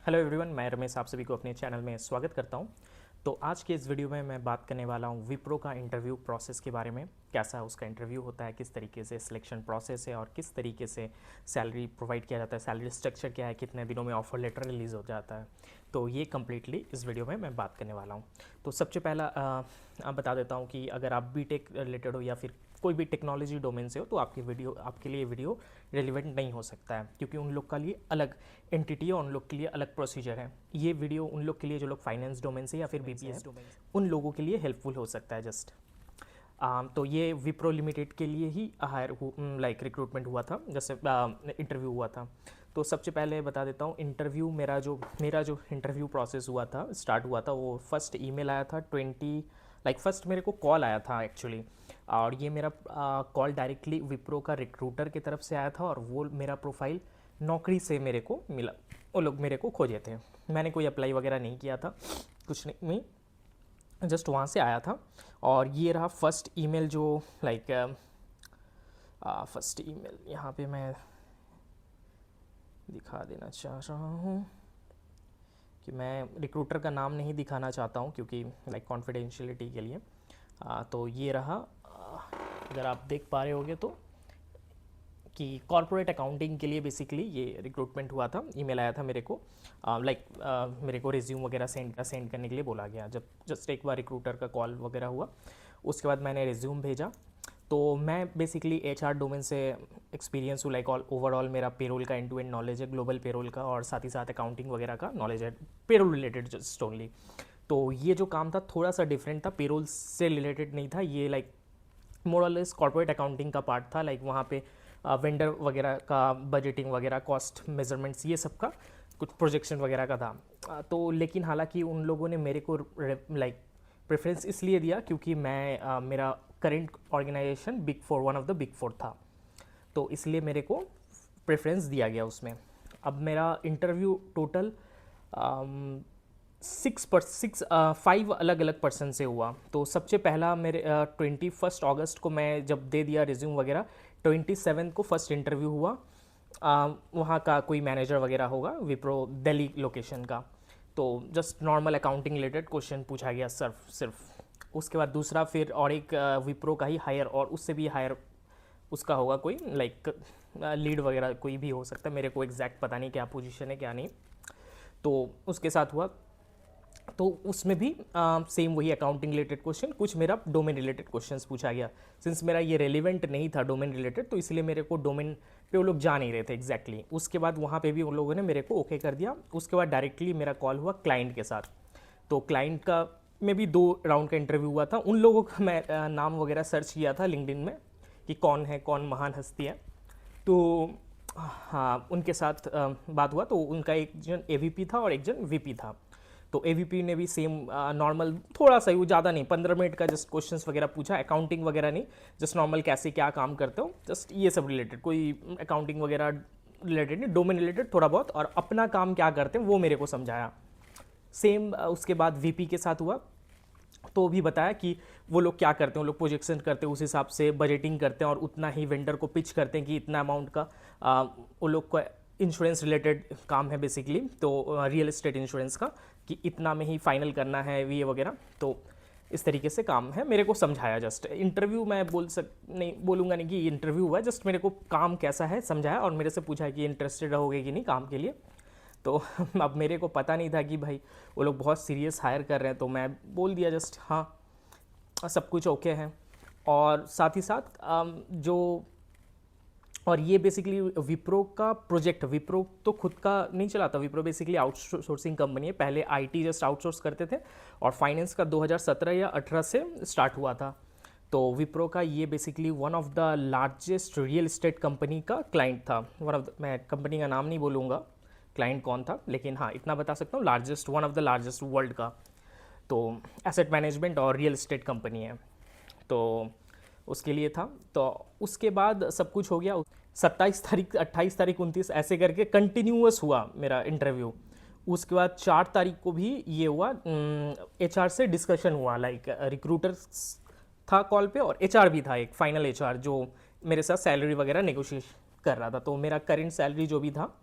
Hello everyone, मैं रमेश आप सभी को अपने चैनल में स्वागत करता हूं। तो आज के इस वीडियो में मैं बात करने वाला हूं विप्रो का इंटरव्यू प्रोसेस के बारे में। कैसा उसका इंटरव्यू होता है, किस तरीके से सिलेक्शन प्रोसेस है और किस तरीके से सैलरी प्रोवाइड किया जाता है, सैलरी स्ट्रक्चर क्या है, कितने दिनों में ऑफर लेटर रिलीज़ हो जाता है। तो ये कम्प्लीटली इस वीडियो में मैं बात करने वाला हूँ। तो सबसे पहला बता देता हूँ कि अगर आप बीटेक रिलेटेड हो या फिर कोई भी टेक्नोलॉजी डोमेन से हो तो आपके लिए वीडियो रेलिवेंट नहीं हो सकता है, क्योंकि उन लोग का लिए अलग एंटिटी है, उन लोग के लिए अलग प्रोसीजर है। ये वीडियो उन लोग के लिए जो लोग फाइनेंस डोमेन से या फिर बीपीएस डोमेन उन लोगों के लिए हेल्पफुल हो सकता है जस्ट। तो ये विप्रो लिमिटेड के लिए ही लाइक रिक्रूटमेंट हुआ था, जैसे इंटरव्यू हुआ था। तो सबसे पहले बता देता हूँ इंटरव्यू मेरा जो इंटरव्यू प्रोसेस हुआ था, स्टार्ट हुआ था, वो फर्स्ट ईमेल आया था फर्स्ट मेरे को कॉल आया था एक्चुअली। और ये मेरा कॉल डायरेक्टली विप्रो का रिक्रूटर की तरफ से आया था और वो मेरा प्रोफाइल नौकरी से मेरे को मिला। वो लोग मेरे को खोजे थे, मैंने कोई अप्लाई वगैरह नहीं किया था, कुछ नहीं, जस्ट वहाँ से आया था। और ये रहा फर्स्ट ईमेल जो फर्स्ट ईमेल यहाँ पे मैं दिखा देना चाह रहा हूँ कि मैं रिक्रूटर का नाम नहीं दिखाना चाहता हूँ, क्योंकि लाइक कॉन्फिडेंशियलिटी के लिए। तो ये रहा, अगर आप देख पा रहे होगे तो, कि कॉर्पोरेट अकाउंटिंग के लिए बेसिकली ये रिक्रूटमेंट हुआ था। ईमेल आया था मेरे को, मेरे को रिज्यूम वगैरह सेंड करने के लिए बोला गया। जब जस्ट एक बार रिक्रूटर का कॉल वगैरह हुआ, उसके बाद मैंने रिज्यूम भेजा। तो मैं बेसिकली एचआर डोमेन से एक्सपीरियंस हूँ, लाइक ओवरऑल मेरा पेरोल का एंड टू एंड नॉलेज है, ग्लोबल पेरोल का, और साथ ही साथ अकाउंटिंग वगैरह का नॉलेज है, पेरोल रिलेटेड जस्ट ओनली। तो ये जो काम था थोड़ा सा डिफरेंट था, पेरोल से रिलेटेड नहीं था ये, लाइक मोर और लेस कॉर्पोरेट अकाउंटिंग का पार्ट था। लाइक वहाँ पे वेंडर वगैरह का बजटिंग वगैरह, कॉस्ट मेजरमेंट्स, ये सब का कुछ प्रोजेक्शन वगैरह का था। तो लेकिन हालांकि उन लोगों ने मेरे को लाइक प्रेफरेंस इसलिए दिया क्योंकि मेरा current organisation big four, one of the big four था, तो इसलिए मेरे को प्रेफरेंस दिया गया उसमें। अब मेरा इंटरव्यू टोटल 5 अलग अलग पर्सन से हुआ। तो सबसे पहला मेरे 21 अगस्त को मैं जब दे दिया रिज्यूम वगैरह, 27 को फर्स्ट इंटरव्यू हुआ। वहाँ का कोई मैनेजर वगैरह होगा, विप्रो दिल्ली लोकेशन का। तो just normal accounting related question पूछा गया सिर्फ। उसके बाद दूसरा फिर और एक विप्रो का ही हायर, और उससे भी हायर उसका होगा कोई, लाइक लीड वगैरह कोई भी हो सकता है, मेरे को एग्जैक्ट पता नहीं क्या पोजीशन है क्या नहीं। तो उसके साथ हुआ, तो उसमें भी सेम वही अकाउंटिंग रिलेटेड क्वेश्चन, कुछ मेरा डोमेन रिलेटेड क्वेश्चंस पूछा गया। सिंस मेरा ये रेलिवेंट नहीं था डोमेन रिलेटेड, तो इसलिए मेरे को डोमेन पे वो लोग जा नहीं रहे थे एग्जैक्टली। उसके बाद वहाँ पे भी उन लोगों ने मेरे को ओके कर दिया। उसके बाद डायरेक्टली मेरा कॉल हुआ क्लाइंट के साथ। तो क्लाइंट का में भी 2 राउंड का इंटरव्यू हुआ था। उन लोगों का मैं नाम वगैरह सर्च किया था लिंक्डइन में कि कौन है, कौन महान हस्ती है। तो हाँ, उनके साथ बात हुआ। तो उनका एक जन एवीपी था और एक जन वीपी था। तो एवीपी ने भी सेम नॉर्मल, थोड़ा सा ही, ज़्यादा नहीं, 15 मिनट का जस्ट क्वेश्चंस वगैरह पूछा, अकाउंटिंग वगैरह नहीं, जस्ट नॉर्मल कैसे क्या काम करते हो, जस्ट ये सब रिलेटेड, कोई अकाउंटिंग वगैरह रिलेटेड नहीं, डोमेन रिलेटेड थोड़ा बहुत, और अपना काम क्या करते हैं वो मेरे को समझाया। सेम उसके बाद वीपी के साथ हुआ, तो भी बताया कि वो लोग क्या करते हैं, वो लोग प्रोजेक्शन करते हैं, उस हिसाब से बजटिंग करते हैं और उतना ही वेंडर को पिच करते हैं कि इतना अमाउंट का वो लोग का इंश्योरेंस रिलेटेड काम है बेसिकली, तो रियल एस्टेट इंश्योरेंस का, कि इतना में ही फाइनल करना है ये वगैरह। तो इस तरीके से काम है, मेरे को समझाया। जस्ट इंटरव्यू मैं नहीं बोलूँगा नहीं कि इंटरव्यू हुआ, जस्ट मेरे को काम कैसा है समझाया और मेरे से पूछा कि इंटरेस्टेड रहोगे कि नहीं काम के लिए। तो अब मेरे को पता नहीं था कि भाई वो लोग बहुत सीरियस हायर कर रहे हैं, तो मैं बोल दिया जस्ट हाँ, सब कुछ ओके है। और साथ ही साथ जो, और ये बेसिकली विप्रो का प्रोजेक्ट, विप्रो तो खुद का नहीं चलाता, विप्रो बेसिकली आउटसोर्सिंग कंपनी है। पहले आईटी जस्ट आउटसोर्स करते थे, और फाइनेंस का 2017 या 18 से स्टार्ट हुआ था। तो विप्रो का ये basically one of the largest real estate company का क्लाइंट था। मैं कंपनी का नाम नहीं बोलूँगा क्लाइंट कौन था, लेकिन हाँ इतना बता सकता हूँ, largest, one of the largest world का। तो एसेट मैनेजमेंट और रियल एस्टेट कंपनी है, तो उसके लिए था। तो उसके बाद सब कुछ हो गया। 27 तारीख, 28 तारीख, 29 ऐसे करके कंटिन्यूअस हुआ मेरा इंटरव्यू। उसके बाद 4 तारीख को भी ये हुआ, एचआर से डिस्कशन हुआ, लाइक रिक्रूटर था कॉल पे और एचआर भी था, एक फाइनल एचआर जो मेरे साथ सैलरी वगैरह नेगोशिएट कर रहा था। तो मेरा करेंट सैलरी जो भी था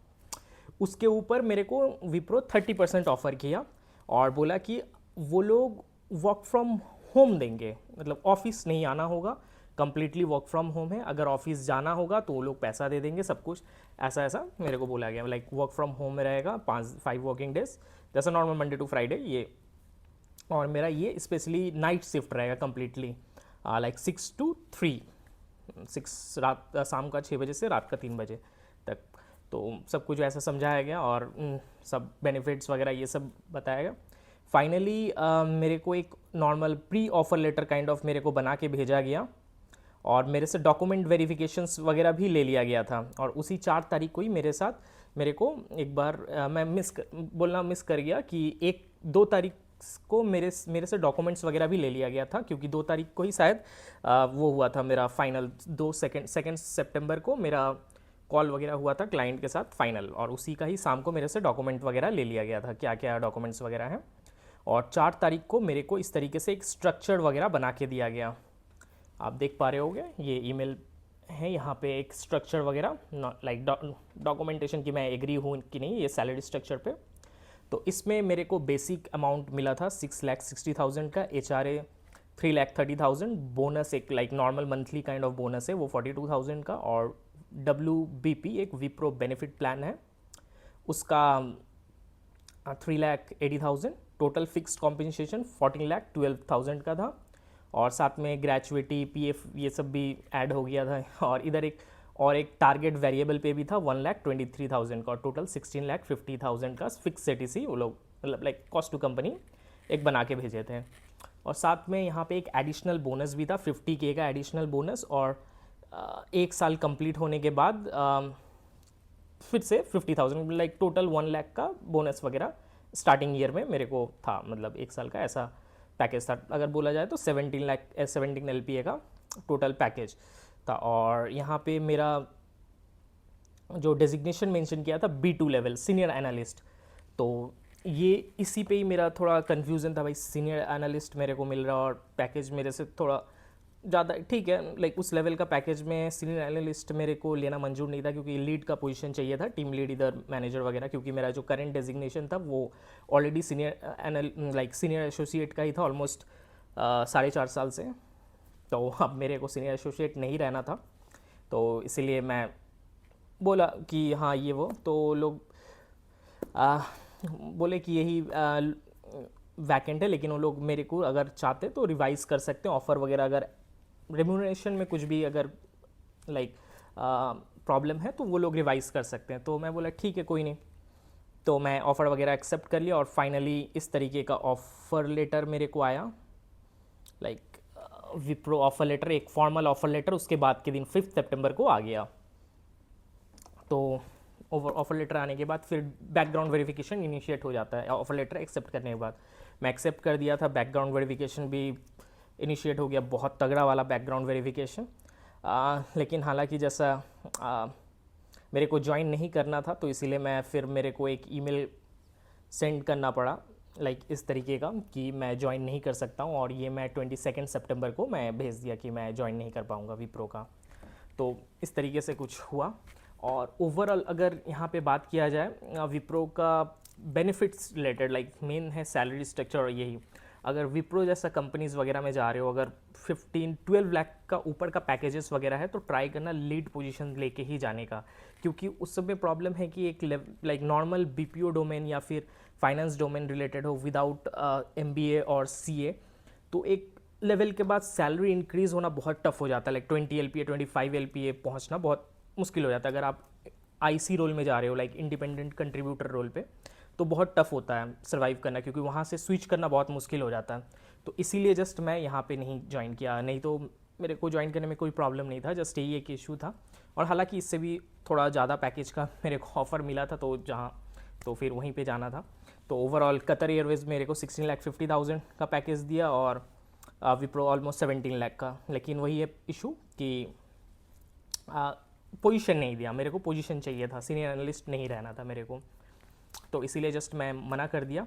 उसके ऊपर मेरे को विप्रो 30% ऑफ़र किया और बोला कि वो लोग वर्क फ्रॉम होम देंगे, मतलब ऑफिस नहीं आना होगा, कंप्लीटली वर्क फ्रॉम होम है, अगर ऑफिस जाना होगा तो वो लोग पैसा दे देंगे सब कुछ, ऐसा ऐसा मेरे को बोला गया। लाइक वर्क फ्रॉम होम में रहेगा 5 वर्किंग डेज, जैसा नॉर्मल मंडे टू फ्राइडे ये। और मेरा ये स्पेशली नाइट शिफ्ट रहेगा कम्प्लीटली, लाइक 6 to 3, 6 रात शाम का 6 बजे से रात का 3 बजे तक। तो सब कुछ ऐसा समझाया गया और सब बेनिफिट्स वगैरह ये सब बताया गया। फाइनली मेरे को एक normal pre offer letter kind of मेरे को बना के भेजा गया और मेरे से डॉक्यूमेंट वेरिफिकेशंस वगैरह भी ले लिया गया था। और उसी 4 तारीख को ही मेरे को एक बार मैं बोलना मिस कर गया कि 1-2 तारीख को मेरे से डॉक्यूमेंट्स वगैरह भी ले लिया गया था, क्योंकि 2 तारीख को ही शायद वो हुआ था मेरा फाइनल, 2 सितंबर को मेरा कॉल वगैरह हुआ था क्लाइंट के साथ फाइनल, और उसी का ही शाम को मेरे से डॉक्यूमेंट वगैरह ले लिया गया था, क्या क्या डॉक्यूमेंट्स वगैरह हैं। और 4 तारीख को मेरे को इस तरीके से एक स्ट्रक्चर वगैरह बना के दिया गया, आप देख पा रहे होगे ये ईमेल है, यहाँ पे एक स्ट्रक्चर वगैरह लाइक डॉक्यूमेंटेशन की मैं एग्री हूँ कि नहीं ये सैलरी स्ट्रक्चर पे। तो इसमें मेरे को बेसिक अमाउंट मिला था 6,60,000 का, HRA 3,30,000, बोनस एक like normal monthly kind of bonus है वो 42,000 का, और WBP एक विप्रो बेनिफिट प्लान है उसका 3,80,000, टोटल फिक्स्ड कॉम्पेंसेशन 14,12,000 का था, और साथ में ग्रेचुइटी PF ये सब भी ऐड हो गया था। और इधर एक टारगेट वेरिएबल पे भी था 1,23,000 का, और टोटल 16,50,000 का फिक्स CTC वो लोग मतलब लाइक कॉस्ट टू कंपनी एक बना के भेजे थे। और साथ में यहाँ पे एक एडिशनल बोनस भी था 50K का एडिशनल बोनस, और 1 साल कंप्लीट होने के बाद फिर से 50,000 लाइक टोटल 1 लाख का बोनस वगैरह स्टार्टिंग ईयर में मेरे को था, मतलब 1 साल का ऐसा पैकेज था। अगर बोला जाए तो 17 LPA का टोटल पैकेज था। और यहाँ पे मेरा जो डेजिग्नेशन मेंशन किया था B2 लेवल सीनियर एनालिस्ट, तो ये इसी पे ही मेरा थोड़ा कन्फ्यूज़न था भाई, सीनियर एनालिस्ट मेरे को मिल रहा और पैकेज मेरे से थोड़ा ज़्यादा, ठीक है लाइक उस लेवल का पैकेज में सीनियर एनालिस्ट मेरे को लेना मंजूर नहीं था, क्योंकि लीड का पोजीशन चाहिए था, टीम लीड इधर मैनेजर वगैरह, क्योंकि मेरा जो करंट डेजिग्नेशन था वो ऑलरेडी सीनियर एसोसिएट का ही था ऑलमोस्ट 4.5 साल से। तो अब मेरे को सीनियर एसोसिएट नहीं रहना था, तो इसीलिए मैं बोला कि हाँ ये वो, तो लोग बोले कि यही वैकेंट है, लेकिन वो लोग मेरे को अगर चाहते तो रिवाइज़ कर सकते हैं ऑफ़र वगैरह, अगर रेम्यूनरेशन में कुछ भी अगर लाइक प्रॉब्लम है तो वो लोग रिवाइज़ कर सकते हैं। तो मैं बोला ठीक है कोई नहीं, तो मैं ऑफ़र वगैरह एक्सेप्ट कर लिया, और फाइनली इस तरीके का ऑफ़र लेटर मेरे को आया, लाइक विप्रो ऑफ़र लेटर, एक फॉर्मल ऑफ़र लेटर उसके बाद के दिन 5 सितंबर को आ गया। तो ऑफ़र लेटर आने के बाद फिर बैकग्राउंड वेरिफिकेशन इनिशिएट हो जाता है ऑफ़र लेटर एक्सेप्ट करने के बाद। मैं एक्सेप्ट कर दिया था, बैकग्राउंड वेरिफिकेशन भी इनिशिएट हो गया, बहुत तगड़ा वाला बैकग्राउंड वेरिफिकेशन। लेकिन हालांकि जैसा मेरे को ज्वाइन नहीं करना था, तो इसीलिए मेरे को एक ईमेल सेंड करना पड़ा लाइक इस तरीके का कि मैं ज्वाइन नहीं कर सकता हूँ, और ये मैं 22 सितंबर को मैं भेज दिया कि मैं ज्वाइन नहीं कर पाऊँगा विप्रो का। तो इस तरीके से कुछ हुआ। और ओवरऑल अगर यहाँ पे बात किया जाए विप्रो का बेनिफिट्स रिलेटेड, लाइक मेन है सैलरी स्ट्रक्चर, और यही अगर विप्रो जैसा कंपनीज़ वगैरह में जा रहे हो, अगर 15-12 लाख का ऊपर का पैकेजेस वगैरह है तो ट्राई करना लीड पोजीशन लेके ही जाने का, क्योंकि उस सब में प्रॉब्लम है कि एक लाइक नॉर्मल BPO डोमेन या फिर फाइनेंस डोमेन रिलेटेड हो विदाउट MBA और CA, तो एक लेवल के बाद सैलरी इंक्रीज़ होना बहुत टफ हो जाता है, लाइक 20 LPA 25 LPA पहुँचना बहुत मुश्किल हो जाता है। अगर आप IC रोल में जा रहे हो लाइक इंडिपेंडेंट कंट्रीब्यूटर रोल पे, तो बहुत टफ होता है सर्वाइव करना, क्योंकि वहाँ से स्विच करना बहुत मुश्किल हो जाता है। तो इसीलिए जस्ट मैं यहाँ पे नहीं ज्वाइन किया, नहीं तो मेरे को ज्वाइन करने में कोई प्रॉब्लम नहीं था, जस्ट यही एक इशू था। और हालांकि इससे भी थोड़ा ज़्यादा पैकेज का मेरे को ऑफ़र मिला था, तो फिर वहीं पे जाना था। तो ओवरऑल कतर एयरवेज़ मेरे को 16,50,000 का पैकेज दिया, और विप्रो ऑलमोस्ट 17 लाख का। लेकिन वही है इशू कि पोजीशन नहीं दिया, मेरे को पोजीशन चाहिए था, सीनियर एनालिस्ट नहीं रहना था मेरे को, तो इसीलिए जस्ट मैं मना कर दिया।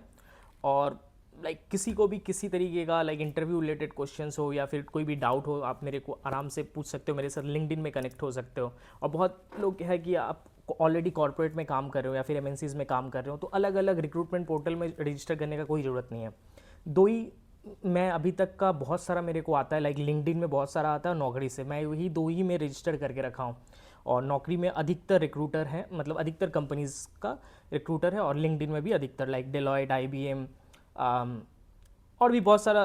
और लाइक किसी को भी किसी तरीके का लाइक इंटरव्यू रिलेटेड क्वेश्चंस हो या फिर कोई भी डाउट हो, आप मेरे को आराम से पूछ सकते हो, मेरे साथ लिंक्डइन में कनेक्ट हो सकते हो। और बहुत लोग है कि आप ऑलरेडी कॉर्पोरेट में काम कर रहे हो या फिर एमएनसीज में काम कर रहे हो, तो अलग अलग रिक्रूटमेंट पोर्टल में रजिस्टर करने का कोई ज़रूरत नहीं है। दो ही मैं अभी तक का बहुत सारा मेरे को आता है, लाइक लिंक्डइन में बहुत सारा आता है, नौकरी से मैं वही दो ही मैं रजिस्टर करके रखा हूँ। और नौकरी में अधिकतर रिक्रूटर हैं, मतलब अधिकतर कंपनीज का रिक्रूटर है, और लिंक्डइन में भी अधिकतर लाइक डेलॉयट, IBM और भी बहुत सारा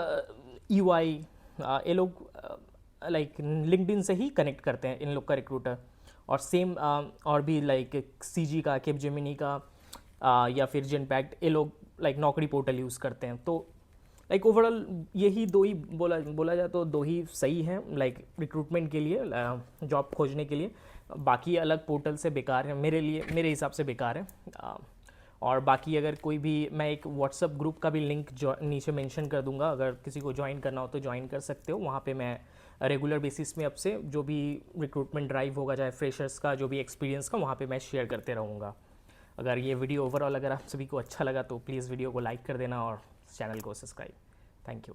EY, ये लोग लाइक लिंक्डइन से ही कनेक्ट करते हैं इन लोग का रिक्रूटर। और सेम और भी लाइक CG का, कैपजेमिनी का या फिर जेनपैक्ट, ये लोग लाइक नौकरी पोर्टल यूज़ करते हैं। तो लाइक ओवरऑल यही दो ही बोला जाए तो दो ही सही हैं लाइक रिक्रूटमेंट के लिए, जॉब खोजने के लिए। बाकी अलग पोर्टल से बेकार है मेरे लिए, मेरे हिसाब से बेकार है। और बाकी अगर कोई भी, मैं एक व्हाट्सअप ग्रुप का भी लिंक नीचे मेंशन कर दूंगा, अगर किसी को ज्वाइन करना हो तो ज्वाइन कर सकते हो। वहाँ पे मैं रेगुलर बेसिस में अब से जो भी रिक्रूटमेंट ड्राइव होगा, चाहे फ्रेशर्स का, जो भी एक्सपीरियंस का, वहाँ पे मैं शेयर करते रहूँगा। अगर ये वीडियो ओवरऑल अगर आप सभी को अच्छा लगा तो प्लीज़ वीडियो को लाइक कर देना और चैनल को सब्सक्राइब। Thank you.